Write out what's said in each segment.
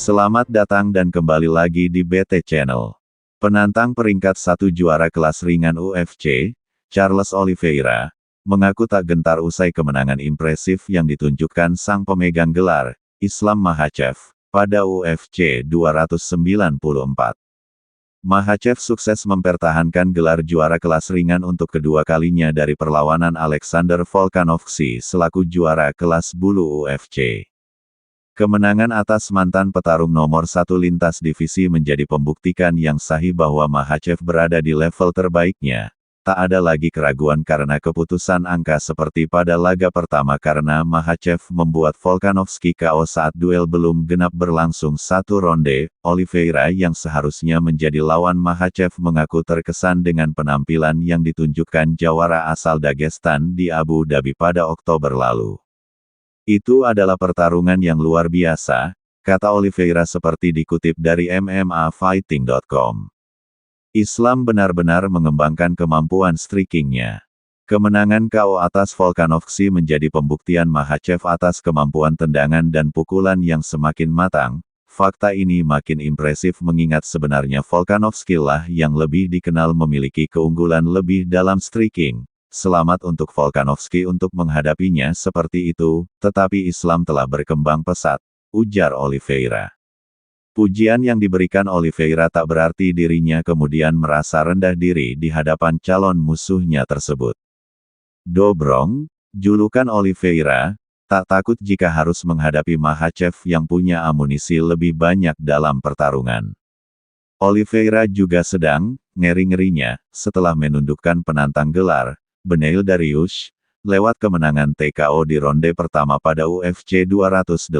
Selamat datang dan kembali lagi di BT Channel. Penantang peringkat 1 juara kelas ringan UFC, Charles Oliveira, mengaku tak gentar usai kemenangan impresif yang ditunjukkan sang pemegang gelar, Islam Makhachev, pada UFC 294. Makhachev sukses mempertahankan gelar juara kelas ringan untuk kedua kalinya dari perlawanan Alexander Volkanovski selaku juara kelas bulu UFC. Kemenangan atas mantan petarung nomor 1 lintas divisi menjadi pembuktian yang sahih bahwa Makhachev berada di level terbaiknya. Tak ada lagi keraguan karena keputusan angka seperti pada laga pertama karena Makhachev membuat Volkanovski KO saat duel belum genap berlangsung satu ronde. Oliveira yang seharusnya menjadi lawan Makhachev mengaku terkesan dengan penampilan yang ditunjukkan jawara asal Dagestan di Abu Dhabi pada Oktober lalu. Itu adalah pertarungan yang luar biasa, kata Oliveira seperti dikutip dari MMAfighting.com. Islam benar-benar mengembangkan kemampuan strikingnya. Kemenangan KO atas Volkanovski menjadi pembuktian Makhachev atas kemampuan tendangan dan pukulan yang semakin matang. Fakta ini makin impresif mengingat sebenarnya Volkanovski lah yang lebih dikenal memiliki keunggulan lebih dalam striking. Selamat untuk Volkanovski untuk menghadapinya seperti itu, tetapi Islam telah berkembang pesat, ujar Oliveira. Pujian yang diberikan Oliveira tak berarti dirinya kemudian merasa rendah diri di hadapan calon musuhnya tersebut. Dobrong, julukan Oliveira, tak takut jika harus menghadapi Makhachev yang punya amunisi lebih banyak dalam pertarungan. Oliveira juga sedang ngeri-ngerinya setelah menundukkan penantang gelar, Beneil Dariush, lewat kemenangan TKO di ronde pertama pada UFC 289,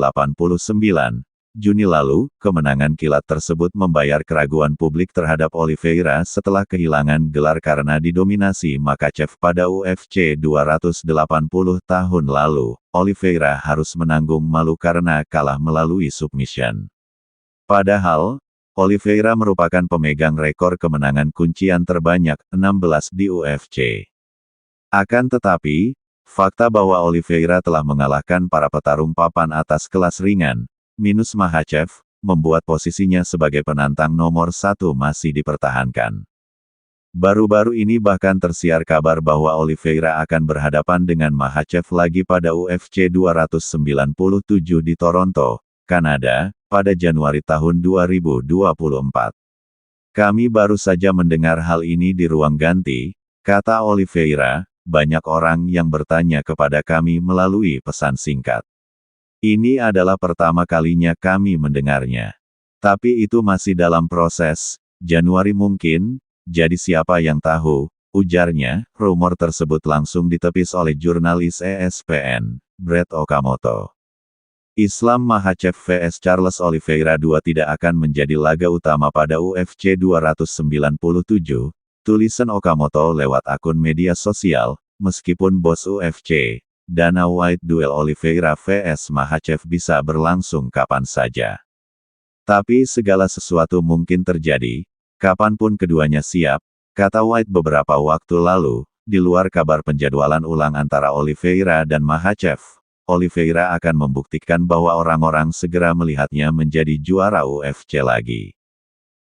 Juni lalu. Kemenangan kilat tersebut membayar keraguan publik terhadap Oliveira setelah kehilangan gelar karena didominasi Makhachev pada UFC 280 tahun lalu. Oliveira harus menanggung malu karena kalah melalui submission. Padahal, Oliveira merupakan pemegang rekor kemenangan kuncian terbanyak, 16 di UFC. Akan tetapi, fakta bahwa Oliveira telah mengalahkan para petarung papan atas kelas ringan, minus Makhachev, membuat posisinya sebagai penantang nomor 1 masih dipertahankan. Baru-baru ini bahkan tersiar kabar bahwa Oliveira akan berhadapan dengan Makhachev lagi pada UFC 297 di Toronto, Kanada, pada Januari tahun 2024. Kami baru saja mendengar hal ini di ruang ganti, kata Oliveira. Banyak orang yang bertanya kepada kami melalui pesan singkat. Ini adalah pertama kalinya kami mendengarnya. Tapi itu masih dalam proses, Januari mungkin, jadi siapa yang tahu, ujarnya. Rumor tersebut langsung ditepis oleh jurnalis ESPN, Brett Okamoto. Islam Makhachev vs Charles Oliveira 2 tidak akan menjadi laga utama pada UFC 297. Tulisan Okamoto lewat akun media sosial, meskipun bos UFC, Dana White duel Oliveira vs Makhachev bisa berlangsung kapan saja. Tapi segala sesuatu mungkin terjadi, kapanpun keduanya siap, kata White beberapa waktu lalu, di luar kabar penjadwalan ulang antara Oliveira dan Makhachev. Oliveira akan membuktikan bahwa orang-orang segera melihatnya menjadi juara UFC lagi.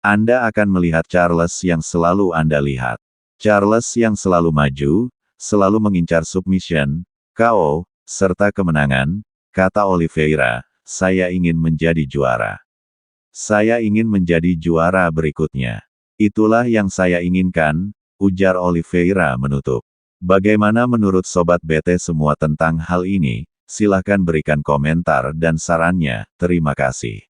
Anda akan melihat Charles yang selalu Anda lihat. Charles yang selalu maju, selalu mengincar submission, KO, serta kemenangan, kata Oliveira. Saya ingin menjadi juara. Saya ingin menjadi juara berikutnya. Itulah yang saya inginkan, ujar Oliveira menutup. Bagaimana menurut Sobat BT semua tentang hal ini? Silahkan berikan komentar dan sarannya. Terima kasih.